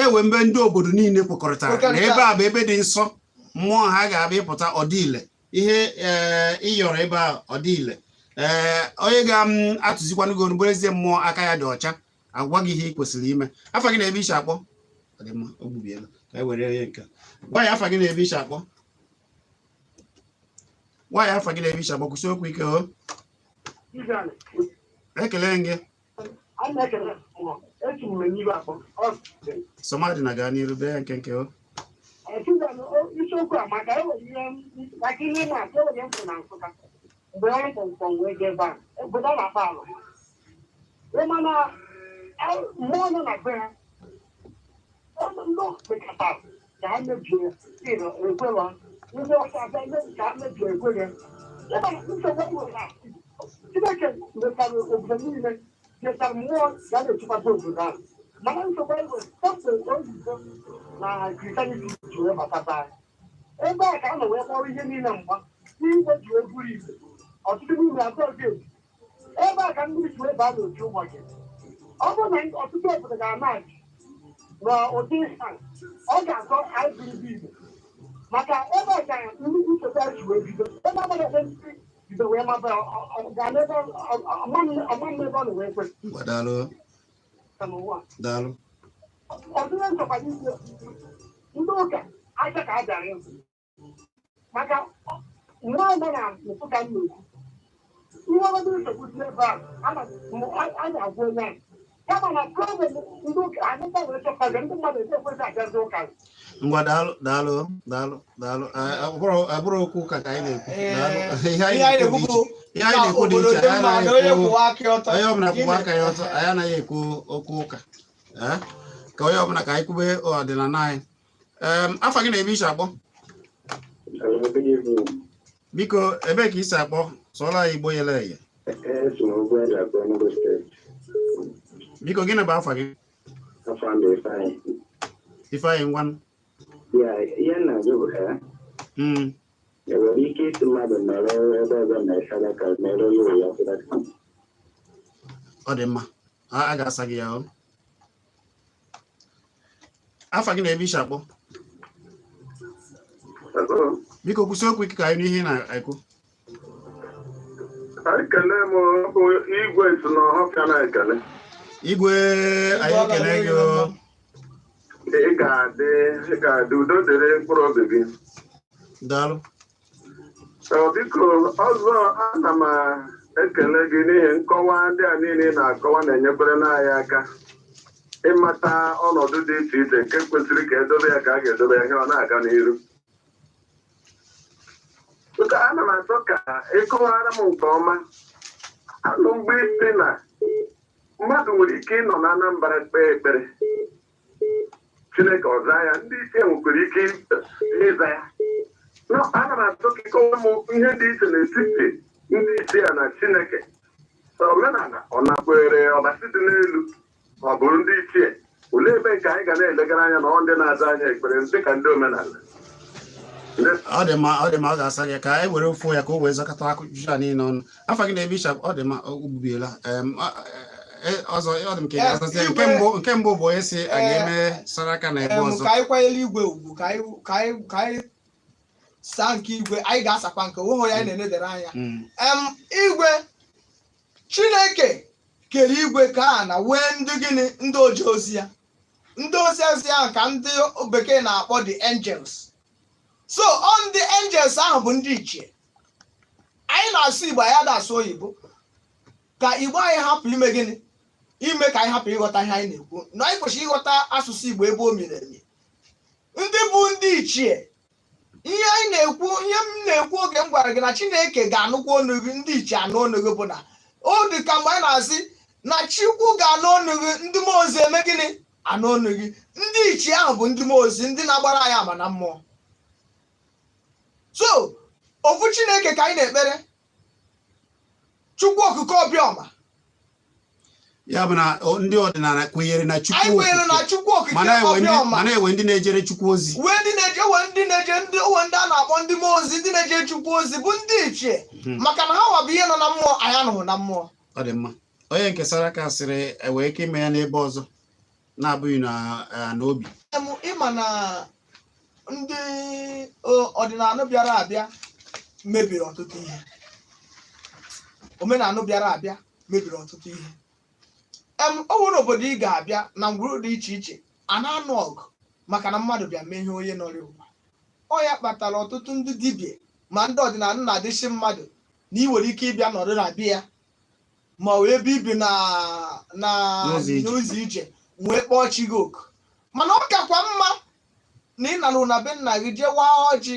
ewe mgbe ndị obodo niile kwekọrịtara na ebe a bụ ebe dị nsọ mmụọ ha ga-abịa ịpụta ọdịile ihe ịyọrọ ebe a ọdịile onye ga-atụzikwanụ gị onugbo ezie mmụọ aka ya dị ọcha agwa gị ihe ị kwesịrị ime. Afa gị na-ebe iche akpọ ogbubiela ka e were onye nke nwaanyị afa gị na-ebe iche akpọ nwaanyị afa gị na-ebe iche akpọ kwụsị okwu ike o ekele gị Somadị na gaa n'iru bee ya nke o isiokwu a maka enwere ihe ịma atụ enwere mfụ na Nsụka mgbe ọrụ kpọmkwọm wee jee ebe a obodo na-akpa ala Emana mmụọ nọ na be ha ndị mekata ka ha mebie ekwela ndị ọcha abịa ime ka ha mebie ekwere ebe nsogbu nwere na Chineke metara obodo niile metara mmụọ ga na-echekwata obodo ahụ mana nsogbu ego sọpụ oyibo na kristianity ji wee batata anyị ebe a ka a nọ wee kpọrọ ihe niile mgba igwe ji wee buru igwe ọtụtụ n'ime abụọ ga-eji ebe a ka ndị isi wee baa n'otu ụbọchị ọ bụrụ na ọtụtụ obodo ga-amaji n'ụdị ịsa ọ ga-akọ IBB Igbo maka ebe a ka ndị nsogbu ji wee bido ebe agbara ebe ndị bido wee maba ọma ebe ọ na wee kwesị Daalụ. ọdịna nsọkwa n'isi ndị ụka aja ka a bịara ịhụ maka nwa ọgbọ na nsụka m na-ekwu ihe ọbụla nsogbu si ebe a ga-agwa onye ahụ kama na problem ndị ụka anyị gbanwere chọpụtara ndị mmadụ ekwesị abịazi ụka Ngwa daalụ. Abụrụ okwu ụka ka anyị na-ekwu. Ihe anyị na-ekwu dị iche. Onye ọbụla kwụba aka ya ọtọ, anyị anaghị ekwu okwu ụka. Ka onye ọbụla ka anyị kwube ọdịnala anyị. Afọ gị na-ebe isi akpọ? Biko, ebee ka isi akpọ? Sụọla anyị Igbo yele eye. Biko, gịnị bụ afọ gị? Ifeanyị ngwanụ. Ihe na-ajụ bụ ha enwere ike isi mmadụ mere ebe ọzọ na-esara ka mere onye ya ọ dị mma, a ga-asa gị ya. Afọ gị na-ebe isi akpọ? Biko kwụsị okwu ike ka anyị n'ihe na-ekwu. Ekele m bụ igwe si n'ọhọfịa na-ekele. Igwe anyị ekele gị. Ị ga-adị udo dịrị mkpụrụ obi gị. Daalụ. Biko ọzọ ana m ekele gị n'ihi nkọwa ndị a niile na-akọwa na-enyekwere n'anyị aka ịmata ọnọdụ dị iche iche nke kwesịrị ka edobe ya ka a ga-edobe ya ihe ọ na-aga n'iru. Ana m achọ ka ịkọwara m nke ọma anụ mgbe isi na mmadụ nwere ike ịnọ na Anambra kpee ekpere Chineke ọza ya, ndị isi nwekwara ike ịza ya. Ana m achọ ka ịkọwa m ihe dị iche n'etiti ndị isi ya na Chineke. Omenala ọ nakwere ọbasi dị n'elu ọ bụrụ ndị ichie, olee ebe nke anyị ga na-elegara anya na ọ ndị na-aza anya ekpere dị ka ndị omenala? Ọ dị mma, ọ ga-asa gị ka anyị were ofu ya ka o wee zakọta akụkọ a niile ọnụ. Afọ gị na-ebe isha, ọ dị mma, ogbubiela. Ọzọ ọ dị m ka ị ga-asasị nke mbụ bụ onye si a ga-eme saraka na ebe ọzọ. Ka anyị kwanyere igwe ugwu ka anyị saa nke igwe, anyị ga-asakwa nke onwe ya anyị na-enedere anya. Igwe Chineke kere igwe ka a na wee ndị gịnị ndị oje ozi ya, ndị ozi ya ka ndị bekee na-akpọ the angels. So on the angels ahụ bụ ndị ichie. Anyị na-asụ Igbo, anyị na-asụ oyibo ka Igbo anyị hapụ ime gịnị, ime ka anyị hapụ ịghọta ihe anyị na-ekwu. Na anyị kwesịrị ịghọta asụsụ Igbo ebe o mere eme. Ndị bụ ndị ichie, ihe anyị na-ekwu, ihe m na-ekwu oge m gwara gị na Chineke ga-anụkwa ọnụ gị, ndị ichie anụ ọnụ gị bụ na ọ dị ka mgbe anyị na-asị na Chukwu ga-anụ ọnụ gị, ndị mmụọ ozi eme gịnị anụ ọnụ gị. Ndị ichie ahụ bụ ndị mmụọ ozi, ndị na-agbara anyị ama na mmụọ. So ofu Chineke ka anyị na-ekpere, Chukwu okike Obiọma. Ya bụ na ndị ọdịnala kwenyere na Chukwu Anyị kwenyere na Chukwu okike Obiọma. Mana enwe ndị na-ejere Chukwu ozi. Ndị a na-akpọ ndị mmụọ ozi, ndị na-eje Chukwu ozi bụ ndị ichie, maka na ha wabụ ihe nọ na mmụọ, anyị anụghị na mmụọ. Ọ dị mma. Onye nke saraka sịrị enwee ike ime ya n'ebe ọzọ na-abụghị n'obi. Ịma na ndị ọdịnala bịara abịa mebiri ọtụtụ ihe, omenala bịara abịa mebiri ọtụtụ ihe. Ọ bụrụ obodo ị ga-abịa na ngwuru dị iche iche a na-anụ ọgụ maka na mmadụ bịa mee ihe onye nọrọ ụwa. Ọ ya kpatara ọtụtụ ndị dibịa ma ndị ọdịnala na-adịchi mmadụ na ị nwere ike ịbịa nọrọ na bịa ma wee ebe ibi n'ụzọ ije wee kpọọ chi gị oku. Mana ọ kakwa mma na ị nara na be nna gị jee waa ọjị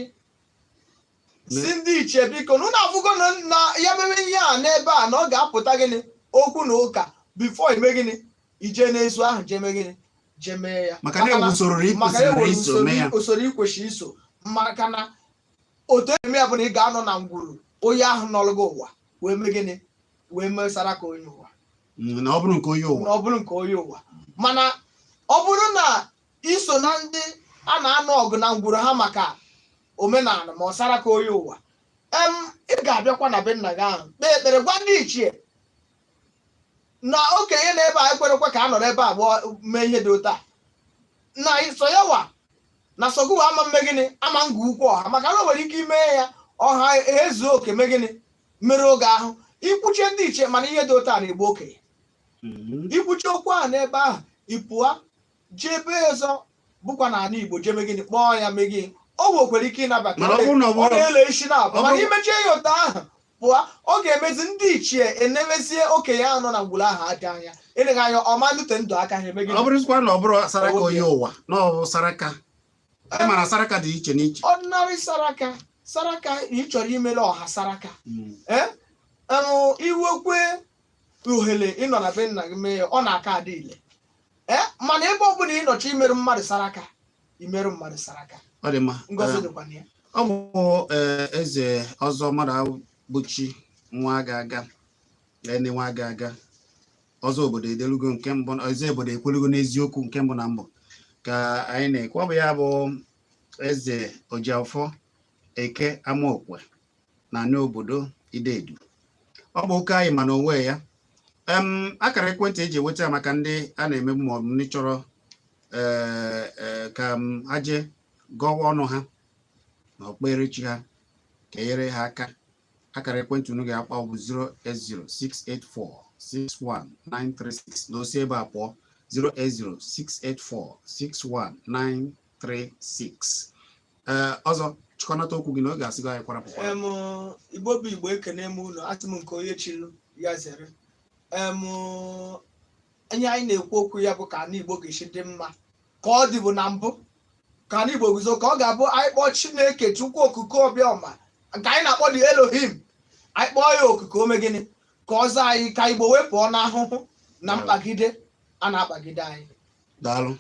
si ndị ichie biko na ụnụ afụgo na ya mere ihe a n'ebe a na ọ ga-apụta gịnị okwu na ụka before ime gịnị ije na-eso ahụ jeme gịnị jeme ya maka na ewu usoro usoro ikwesị iso maka na otu eme ya bụ na ị ga-anọ na ngwuru onye ahụ nọlụgo ụwa wee mee gịnị wee mesara ka onye ụwa na ọ bụrụ nke onye ụwa mana ọ bụrụ na iso na ndị a na-anọ ọgụ na ngwuru ha maka omenala ma ọ sara ka onye ụwa ị ga-abịakwa na be nna gị ahụ kpee ekpere gwa ndị ichie na okenye na ebe a ekwerekwa ka a nọrọ ebe abụọ mee ihe dị ụta na iso ya wa na sọgụwa ama mme gịnị ama nga ukwu ọha maka na o nwere ike ime ya ọha ezuo oke mee gịnị mere oge ahụ ikwuchie ndị ichie mana ihe dị ụta na-egbu okenye ikwuchi okwu ahụ n'ebe ahụ ịpụa jee ebe ọzọ bụkwa na ala Igbo jeme gịnị kpọọ ya mee gị o nwekwara ike ịnabata ọ na-ele isi na-abụ mana imechie ya ụtọ ahụ pụọ ọ ga-emezi ndị ichie enemezie okenye ahụ nọ na ngwuru ahụ aja anya eleghị anya ọma ndute ndụ aka ha eme gị ọ bụrụzikwa na ọ bụrụ saraka onye ụwa na ọ bụ saraka mana saraka dị iche n'iche ọdịnarị saraka ị chọrọ imere ọha saraka iwekwe ohere ịnọ na be nna gị mee ọ na-aka adị ile mana ebe ọ bụla ịnọchi imerụ mmadụ saraka imerụ mmadụ saraka ọ dị mma ngozi dịkwa ya ọ bụ eze ọzọ mmadụ bụchi nwa aga nwa aga ọzọ obodo edelugo nke mbụ eze obodo ekwelugo n'eziokwu nke mbụ na mbụ ka anyị na-ekwu ọ bụ ya bụ eze Ojiafọ Eke Amaokwe na ndị obodo Idedu ọ bụ ụka anyị mana onwe ya akara ekwentị eji enweta ya maka ndị a na-eme ma ọ bụ ndị chọrọ ka ha jee gọwa ọnụ ha na okpukperechi ha ka enyere ha aka akara ekwentị unu ga-akpa ọ bụ 08068461936 na osi ebe a pụọ 08068461936 ọzọ chịkọnata okwu gị na oge asịgo anyị kwarapụ Igbo bụ Igbo ekene m unu atụ m nke onye chilu ya zere onye anyị na-ekwu okwu ya bụ ka ana Igbo ga-esi dị mma ka ọ dịbụ na mbụ ka ana Igbo guzo ka ọ ga-abụ anyị kpọọ Chineke Chukwu okike ọbịọma nke anyị na-akpọ dị Elohim anyị kpọọ ya okike ome gịnị ka ọ zaa anyị ka Igbo wee pụọ n'ahụhụ na mkpagide a na-akpagide anyị daalụ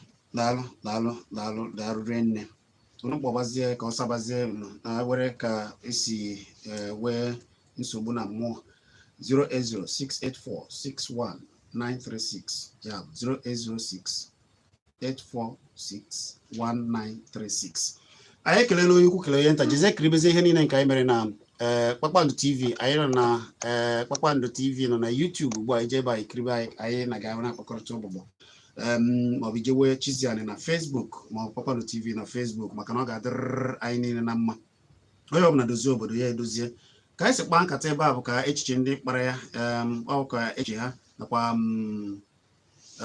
nne unu kpọbazie ka ọ sabazie na were ka esi wee nsogbu na mmụọ 08068461936 ya 08068461936 anyị ekelela onye ukwu kelee onye nta jeze kiribezi ihe niile nke anyị mere na Kpakpando TV anyị nọ na Kpakpando TV nọ na YouTube ugbu a ije ebe anyị kiribe anyị na-aga na akpakọrịta ụbụbọ maọbụ jewe Chizzy na Facebook maọbụ Kpakpando TV na Facebook maka na ọ ga-adịrịrị anyị niile na mma onye ọbụla dozie obodo ya edozie ka anyị si kpaa nkata ebe a bụ ka echiche ndị kpara ya ọ ka echiche ha nakwa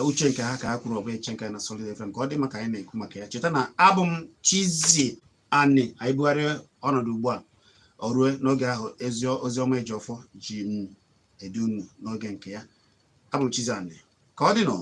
uche nke ha ka ha kwuru ọbụ echiche nke na Solid FM ka ọ dị maka anyị na-ekwu maka ya cheta na abụ m Chizzy anyị bugharịa ọnọdụ ugbu a o rue n'oge ahụ oziọma Ejiofọ ji edu unu n'oge nke ya abụ m Chizzy ka ọ dị nọ